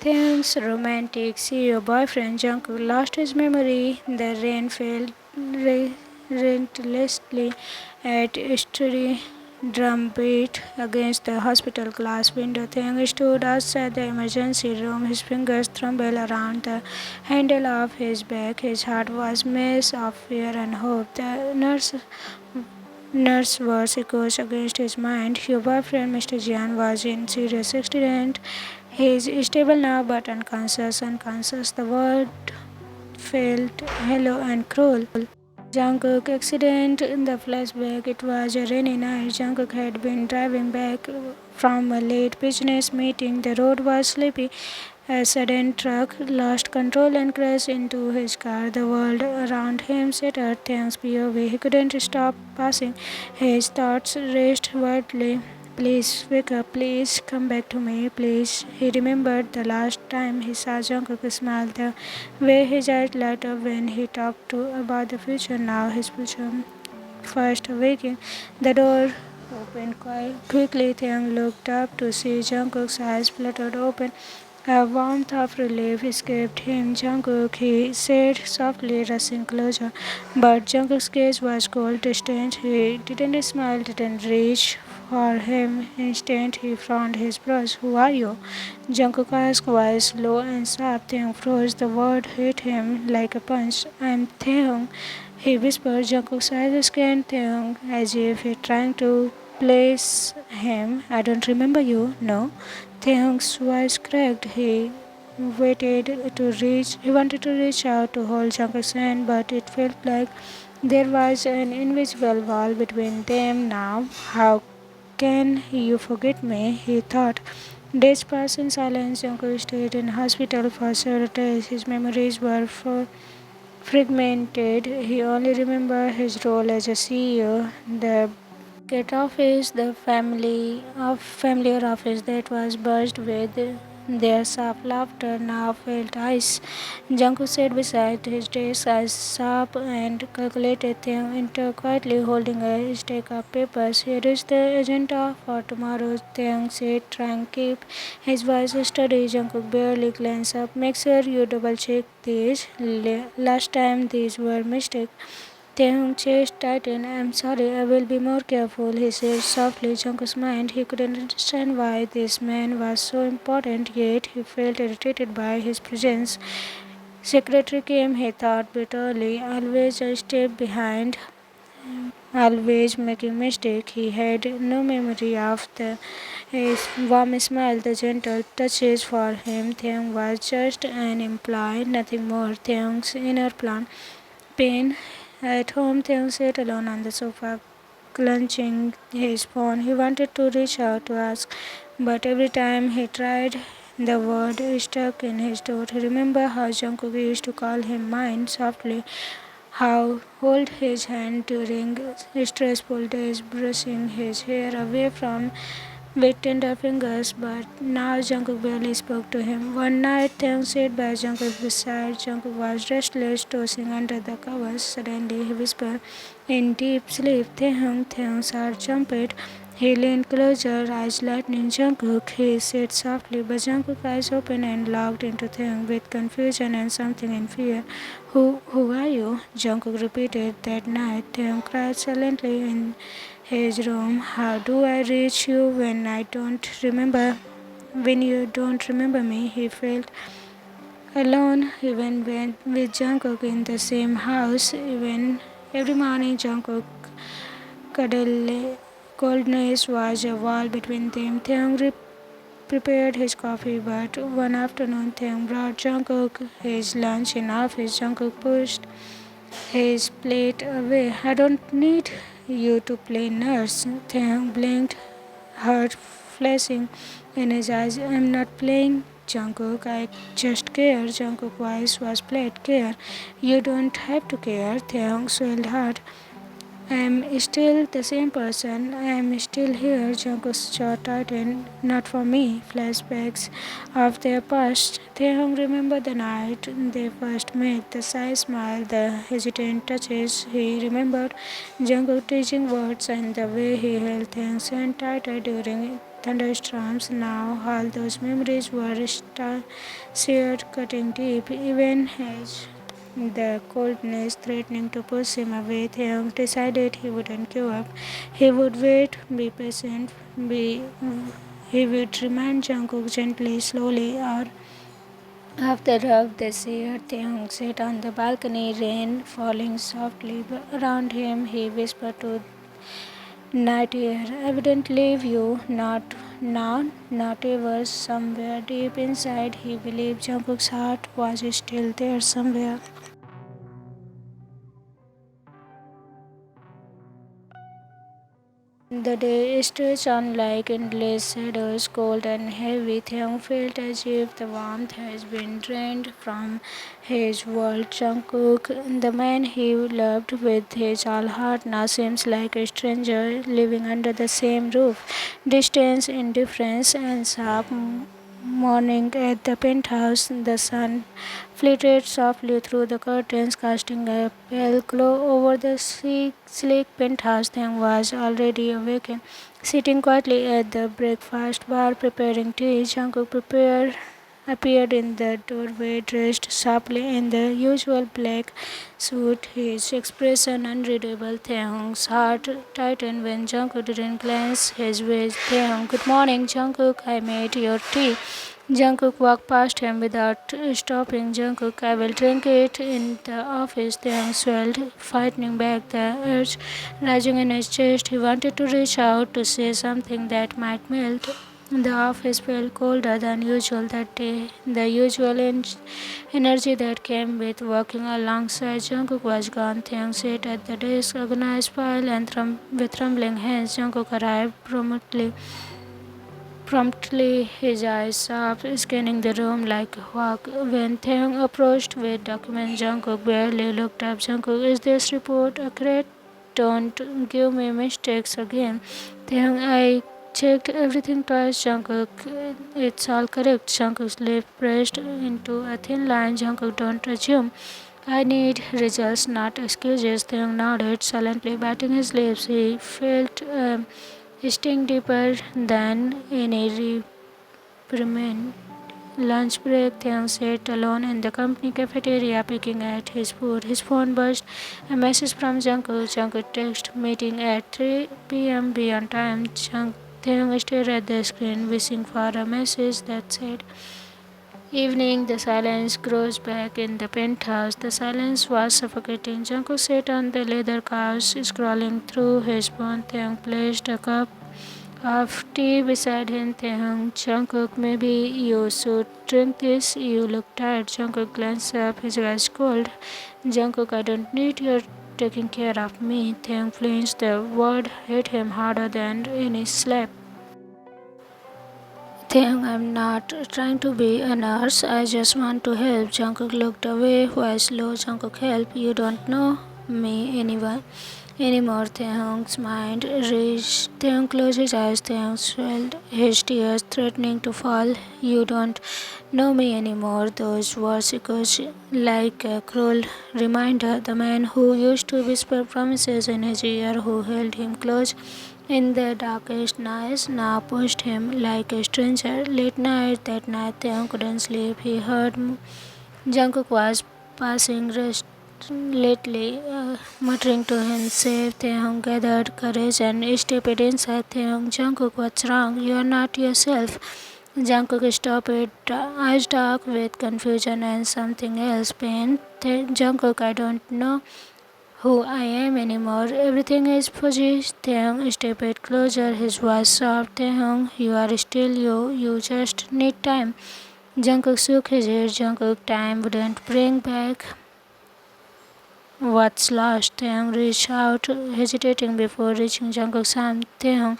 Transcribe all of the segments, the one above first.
Taehyung's romantic CEO boyfriend Jungkook lost his memory. The rain fell relentlessly at steady drum beat against the hospital glass window. Taehyung stood outside the emergency room, his fingers trembled around the handle of his bag. His heart was a mess of fear and hope. The nurse was echoes against his mind. Your boyfriend, Mr. Jian, was in serious accident. He is stable now but unconscious. Unconscious. The word felt hollow and cruel. Jungkook accident in the flashback. It was a rainy night. Jungkook had been driving back from a late business meeting. The road was sleepy. A sudden truck lost control and crashed into his car. The world around him shattered. Thanks POV. He couldn't stop passing. His thoughts raced wildly. Please wake up, please come back to me, please. He remembered the last time he saw Jungkook smile, the way his eyes light up when he talked about the future. Now his future first awakening. The door opened quite quickly. Taehyung looked up to see Jungkook's eyes fluttered open. A warmth of relief escaped him. Jungkook, he said softly, rushing closer. But Jungkook's gaze was cold, distant. He didn't smile, didn't reach for him. Instead, he frowned his brows. Who are you? Jungkook asked, voice low and sharp. Taehyung froze. The word hit him like a punch. I'm Taehyung, he whispered. Jungkook's eyes scanned Taehyung as if he trying to place him. I don't remember you, no. Taehyung's voice cracked. He wanted to reach out to hold Jungkook's hand, but it felt like there was an invisible wall between them now. How can you forget me? He thought. Days passed in silence. Jungkook stayed in hospital for several days. His memories were fragmented. He only remembered his role as a CEO, the Get office, the familiar office that was buzzed with their soft laughter now felt ice. Jungkook sat beside his desk as sharp and calculated thing entered quietly holding a stack of papers. Here is the agenda for tomorrow, Taehyung said, trying to keep his voice steady. Jungkook barely glanced up. Make sure you double check these. Last time these were mistakes. Taehyung's chest tightened. I'm sorry, I will be more careful, he said softly. Jungkook's mind, he couldn't understand why this man was so important, yet he felt irritated by his presence. Secretary came, he thought bitterly, always a step behind, always making mistake. He had no memory of his warm smile, the gentle touches for him. Taehyung was just an employee, nothing more. Taehyung's inner pain. At home, Taehyung sat alone on the sofa, clenching his phone. He wanted to reach out to ask, but every time he tried, the word stuck in his throat. He remembered how Jungkook used to call him mine softly, how hold his hand during stressful days, brushing his hair away from with tender fingers, but now Jungkook barely spoke to him. One night, Taehyung sat by Jungkook's bedside. Jungkook was restless, tossing under the covers. Suddenly, he whispered, in deep sleep, Taehyung, Taehyung's heart jumped. He leaned closer, eyes lightening. Jungkook, he said softly, but Jungkook's eyes opened and looked into Taehyung with confusion and something in fear. Who are you? Jungkook repeated. That night, Taehyung cried silently in his room. How do I reach you when I don't remember? When you don't remember me, he felt alone even when with Jungkook in the same house. Even every morning, Jungkook cuddle coldness was a wall between them. Taehyung prepared his coffee, but one afternoon Taehyung brought Jungkook his lunch in office. Jungkook pushed his plate away. I don't need you to play nurse. Taehyung blinked, heart flashing in his eyes. I'm not playing, Jungkook. I just care. Jungkook's voice was played. Care. You don't have to care. Taehyung swelled hard. I'm still the same person. I'm still here. Jungkook's jaw tightened. Not for me. Flashbacks of their past. Taehyung remembered the night they first met, the shy smile, the hesitant touches. He remembered Jungkook teaching words and the way he held Taehyung's hand tighter during thunderstorms. Now all those memories were seared, cutting deep, even as the coldness threatening to push him away. Taehyung decided he wouldn't give up. He would wait, be patient, be he would remind Jungkook gently, slowly, or after hug this year, Taehyung sat on the balcony, rain falling softly around him. He whispered to night air, I wouldn't leave you, not now, not ever. Somewhere deep inside, he believed Jungkook's heart was still there somewhere. The day stretched on like endless shadows, cold and heavy. Taehyung felt as if the warmth has been drained from his world. Jungkook, the man he loved with his whole heart, now seems like a stranger living under the same roof. Distance, indifference, and sharp morning at the penthouse, the sun flitted softly through the curtains, casting a pale glow over the sleek penthouse. Thing was already awakened, sitting quietly at the breakfast bar, preparing tea. Jungkook appeared in the doorway, dressed sharply in the usual black suit, his expression unreadable. Taehyung's heart tightened when Jungkook didn't glance his way. Taehyung, good morning, Jungkook. I made your tea. Jungkook walked past him without stopping. Jungkook, I will drink it in the office. Taehyung swelled, fighting back the urge rising in his chest. He wanted to reach out to say something that might melt. The office felt colder than usual that day. The usual energy that came with walking alongside Jungkook was gone. Taehyung sat at the desk, organized file, and with trembling hands. Jungkook arrived promptly, his eyes sharp, scanning the room like a hawk. When Taehyung approached with documents, Jungkook barely looked up. Jungkook, is this report accurate? Don't give me mistakes again. Taehyung, I checked everything twice, Jungkook. It's all correct. Jungkook's lip pressed into a thin line. Jungkook, don't assume. I need results, not excuses. Taehyung nodded, silently biting his lips. He felt sting deeper than any reprimand. Lunch break, Taehyung sat alone in the company cafeteria picking at his food. His phone buzzed. A message from Jungkook. Jungkook text meeting at 3 p.m. Be on time. Taehyung stared at the screen, wishing for a message that said evening. The silence grows back in the penthouse. The silence was suffocating. Jungkook sat on the leather couch, scrolling through his phone. Taehyung placed a cup of tea beside him. Taehyung, Jungkook, maybe you should drink this. You look tired. Jungkook glanced up, his eyes cold. Jungkook, I don't need your taking care of me. Taehyung flinched. The word hit him harder than any slap. Taehyung, I'm not trying to be a nurse. I just want to help. Jungkook looked away, voice low. Jungkook, help. You don't know me anymore. Taehyung's mind raced. Taehyung closed his eyes. Taehyung swelled, his tears threatening to fall. You don't know me anymore. Those words echoed like a cruel reminder. The man who used to whisper promises in his ear, who held him close in the darkest nights, now pushed him like a stranger. Late night, that night, Taehyung couldn't sleep. He heard Jungkook was passing rest lately, muttering to himself. Taehyung gathered courage and stepped inside. Taehyung, Jungkook, what's wrong? You are not yourself. Jungkook stopped, eyes dark with confusion and something else, pain. Jungkook, I don't know who I am anymore. Everything is fuzzy. Taehyung stepped closer, his voice soft. Taehyung, you are still you. You just need time. Jungkook shook his head. Jungkook, time wouldn't bring back what's lost. Taehyung reached out, hesitating before reaching Jungkook's arm. Taehyung,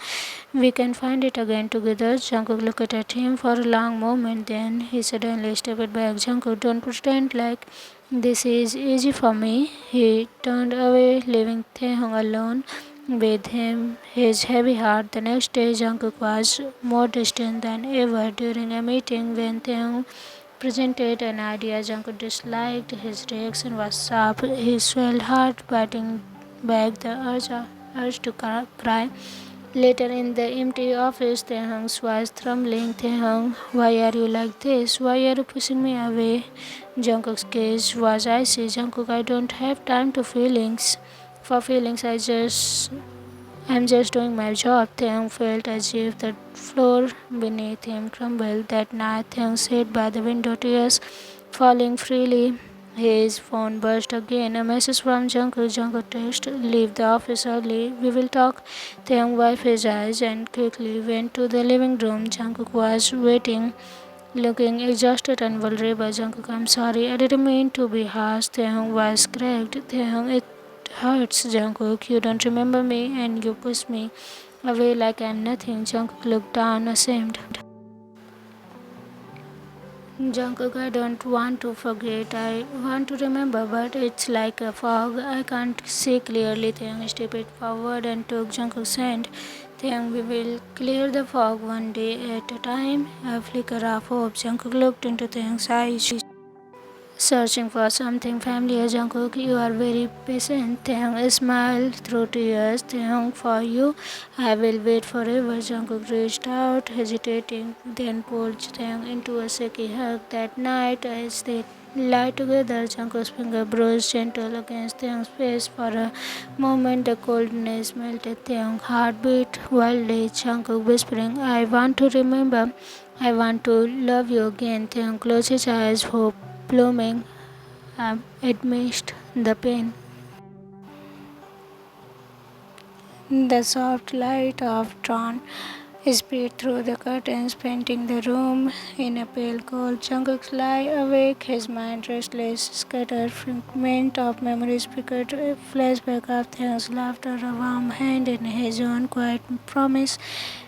we can find it again together. Jungkook looked at him for a long moment, then he suddenly stepped back. Jungkook, don't pretend like this is easy for me. He turned away, leaving Taehyung alone with his heavy heart. The next day, Jungkook was more distant than ever. During a meeting, when Taehyung presented an idea Jungkook disliked, his reaction was sharp. His swelled heart biting back the urge to cry. Later in the empty office, Taehyung's voice trembling. Taehyung, why are you like this? Why are you pushing me away? Jungkook's gaze was icy. Jungkook, I don't have time to feelings. For feelings, I'm just doing my job. Taehyung felt as if the floor beneath him crumbled. That night, Taehyung sat by the window, tears falling freely. His phone buzzed again. A message from Jungkook. Jungkook text, leave the office early. We will talk. Taehyung wiped his eyes and quickly went to the living room. Jungkook was waiting, looking exhausted and vulnerable. Jungkook, I'm sorry. I didn't mean to be harsh. Taehyung was cracked. Taehyung, it hurts. Jungkook, you don't remember me and you push me away like I'm nothing. Jungkook looked down, ashamed. Jungkook, I don't want to forget. I want to remember, but it's like a fog. I can't see clearly. Taehyung stepped forward and took Jungkook's hand. Taehyung, we will clear the fog one day at a time. A flicker of hope. Jungkook looked into Taehyung's eyes, searching for something familiar. Jungkook, you are very patient. Taehyung smiled through tears. Taehyung, for you, I will wait forever. Jungkook reached out, hesitating, then pulled Taehyung into a shaky hug. That night, as they lie together, Jungkook's finger brushed gentle against Taehyung's face. For a moment, the coldness melted. Taehyung's heart beat wildly. Jungkook whispering, I want to remember. I want to love you again. Taehyung closed his eyes, hope blooming amidst the pain. The soft light of dawn spread through the curtains, painting the room in a pale gold. Jungkook lay awake, his mind restless, scattered fragments of memories flickered, a flashback of Taehyung's laughter, a warm hand in his own quiet promise.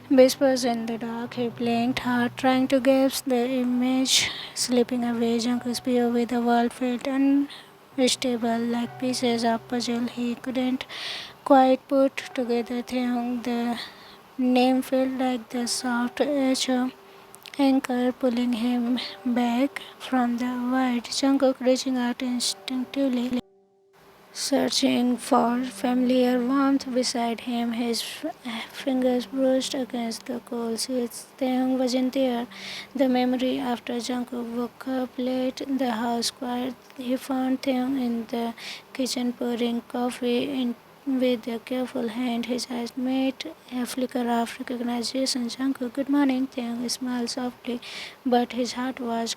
Whispers in the dark, he blinked hard, trying to grasp the image, slipping away. Jungkook's POV, the world felt unstable, like pieces of puzzle he couldn't quite put together. Taehyung, the name felt like the soft edge anchor pulling him back from the void. Jungkook reaching out instinctively, searching for familiar warmth beside him. His fingers brushed against the cold sheets. Taehyung wasn't there. The memory after Jungkook woke up late, the house quiet. He found Taehyung in the kitchen pouring coffee with a careful hand. His eyes met, a flicker of recognition. Jungkook, good morning. Taehyung smiled softly, but his heart was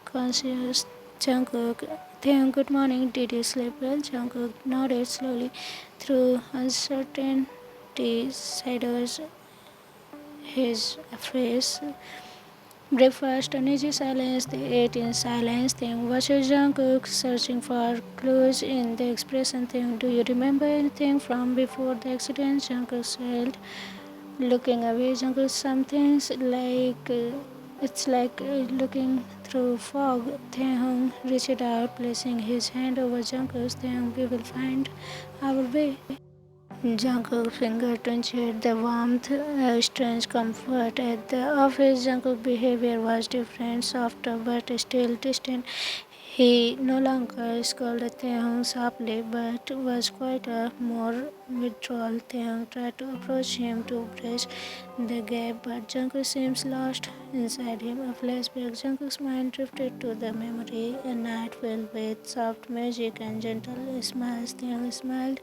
conscious. Jungkook, Taehyung, good morning. Did you sleep well? Jungkook nodded slowly through uncertainty shadows his face. Breakfast, uneasy silence. They ate in silence. Then watched Jungkook searching for clues in the expression. Then, do you remember anything from before the accident? Jungkook said, looking away. Jungkook, some things like it's like looking through fog. Taehyung reached out, placing his hand over Jungkook's. Taehyung, we will find our way. Jungkook's finger touched the warmth, a strange comfort. At the office, Jungkook's behavior was different, softer but still distant. He no longer scolded Taehyung sharply, but was quite a more withdrawal. Taehyung tried to approach him to bridge the gap, but Jungkook seems lost inside him. A flashback. Jungkook's mind drifted to the memory, a night filled with soft music and gentle smiles. Taehyung smiled,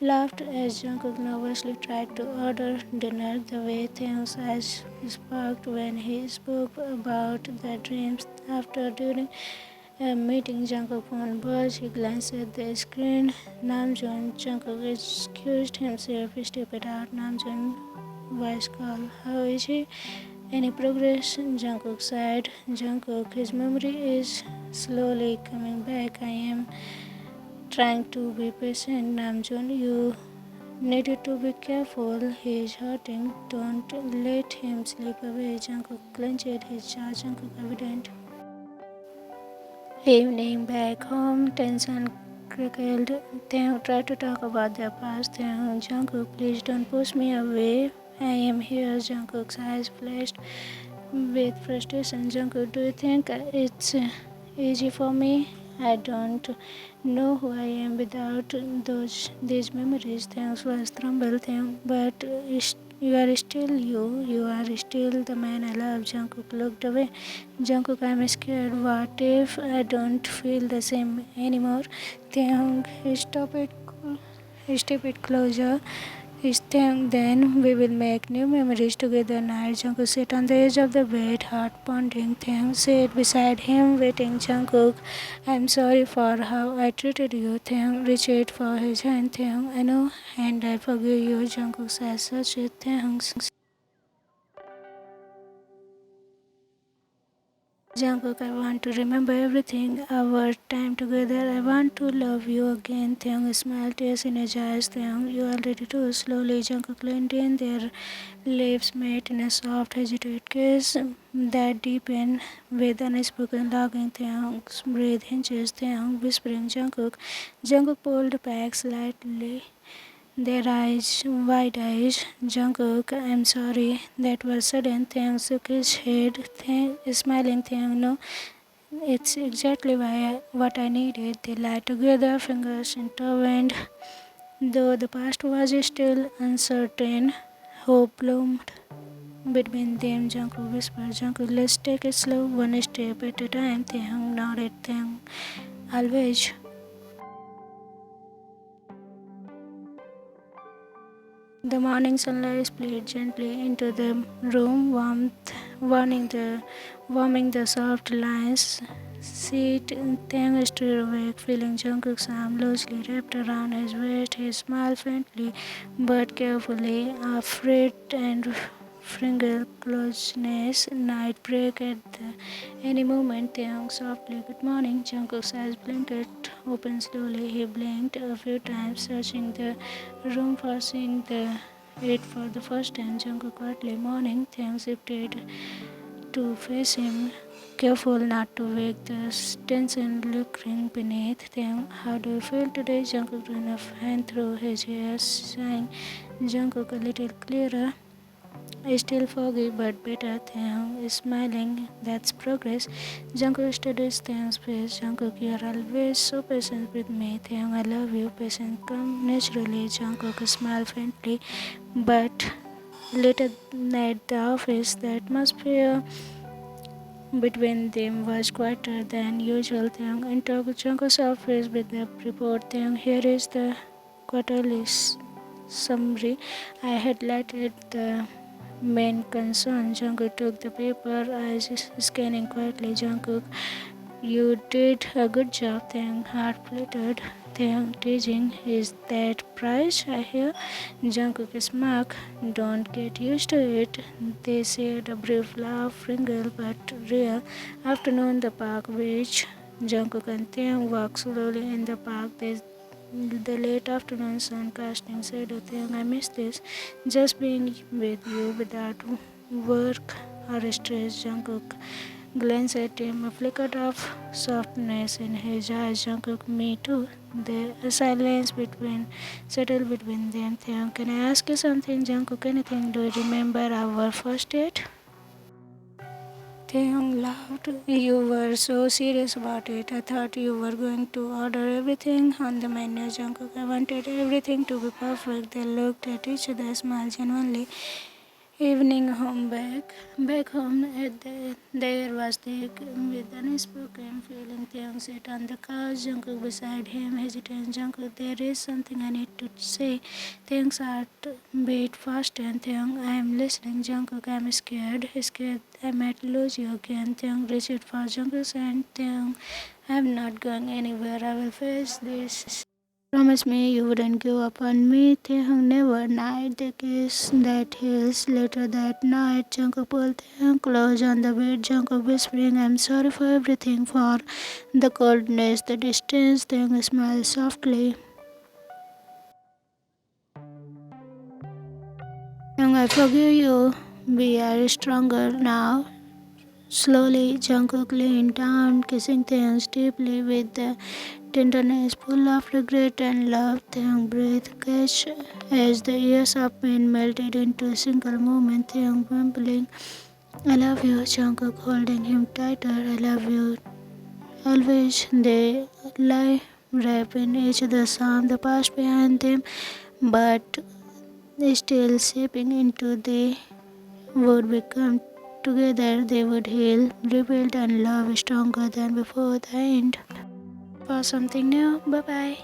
laughed as Jungkook nervously tried to order dinner. The way Taehyung's eyes sparkled when he spoke about the dreams after during a meeting. Jungkook phone buzzed. He glanced at the screen. Namjoon. Jungkook excused himself, stepped out. Namjoon voice call. How is he? Any progress? Jungkook sighed. Jungkook, his memory is slowly coming back. I am trying to be patient. Namjoon, you needed to be careful. He is hurting. Don't let him slip away. Jungkook clenched his jaw. Jungkook evident. Evening back home, tension crackled. Taehyung tried to talk about their past. Taehyung, Jungkook, please don't push me away. I am here. Jungkook's eyes flashed with frustration. Jungkook, do you think it's easy for me? I don't know who I am without these memories. Taehyung was trembled, but You are still you. You are still the man I love. Jungkook looked away. Jungkook, I'm scared. What if I don't feel the same anymore? Taehyung, step it closer. Then we will make new memories together night. Jungkook sat on the edge of the bed, heart pounding. Taehyung sat beside him, waiting. Jungkook, I'm sorry for how I treated you. Taehyung reached for his hand. Taehyung, I know, and I forgive you. Jungkook said such a Taehyung. Jungkook, I want to remember everything, our time together. I want to love you again. Taehyung smiled, tears in his eyes. Taehyung, you are ready to. Slowly, Jungkook leaned in. Their lips met in a soft, hesitated kiss that deepened with unspoken longing. Taehyung's breath hinges. Taehyung whispering, Jungkook. Jungkook pulled back slightly. Their eyes, wide eyes. Jungkook, I'm sorry. That was sudden. Taehyung shook his head, smiling. Taehyung, no, it's exactly what I needed. They lay together, fingers intertwined. Though the past was still uncertain, hope bloomed between them. Jungkook whispered, Jungkook, let's take it slow, one step at a time. Taehyung nodded. Taehyung, always. The morning sunlight split gently into the room, warming the soft lines. Seat Taehyung stood awake, feeling Jungkook's arm loosely wrapped around his waist. He smiled faintly but carefully, afraid and Fringle closeness, night break at any moment. Taehyung softly, good morning. Jungkook's eyes blinked open slowly. He blinked a few times, searching the room for seeing it for the first time. Jungkook quietly, morning. Taehyung shifted to face him, careful not to wake the tension lurking beneath. Taehyung, how do you feel today? Jungkook ran a hand through his hair, sighing. Jungkook a little clearer. Still foggy but better. Taehyung is smiling. That's progress. Jungkook studies Taehyung's face. Jungkook, you are always so patient with me. Taehyung, I love you. Patience come naturally. Jungkook smiled faintly, but later at the office, the atmosphere between them was quieter than usual. Taehyung entered Jungkook's office with the report. Taehyung, here is the quarterly summary. I highlighted the main concern. Jungkook took the paper, eyes scanning quietly. Jungkook, you did a good job. Taehyung heart fluttered. Taehyung teasing, is that price I hear? Jungkook smiled, don't get used to it. They shared a brief laugh, wrinkled but real. Afternoon, the park beach. Jungkook and Taehyung walked slowly in the park. The late afternoon sun casting shadow. Taehyung, I miss this. Just being with you without work or stress. Jungkook glanced at him, a flicker of softness in his eyes. Jungkook, me too. The silence settled between them. Taehyung, can I ask you something? Jungkook, anything? Do you remember our first date? Taehyung laughed. You were so serious about it. I thought you were going to order everything on the menu. Jungkook, I wanted everything to be perfect. They looked at each other, smiled genuinely. Evening home back home the air was thick with unspoken feeling. Taehyung sat on the couch, Jungkook beside him, hesitant. Jungkook, there is something I need to say. Taehyung's heart beat fast and Taehyung, I am listening. Jungkook, I am scared I might lose you again. Taehyung reached for Jungkook's hand. Taehyung, I am not going anywhere. I will face this. Promise me you wouldn't give up on me. Taehyung never denied the kiss that heals. Later that night, Jungkook pulled Taehyung close on the bed. Jungkook whispering, I'm sorry for everything, for the coldness, the distance. Taehyung smiled softly. Taehyung, I forgive you. We are stronger now. Slowly, Jungkook leaned down, kissing Taehyung deeply with the tenderness full of regret and love. Taehyung breathed catch as the years of pain melted into a single moment. Taehyung mumbling, I love you. Jungkook holding him tighter. I love you. Always they lie wrapped in each other's arms, the past behind them, but still shaping into they would become together, they would heal, rebuild, and love stronger than before the end. For something new, bye bye.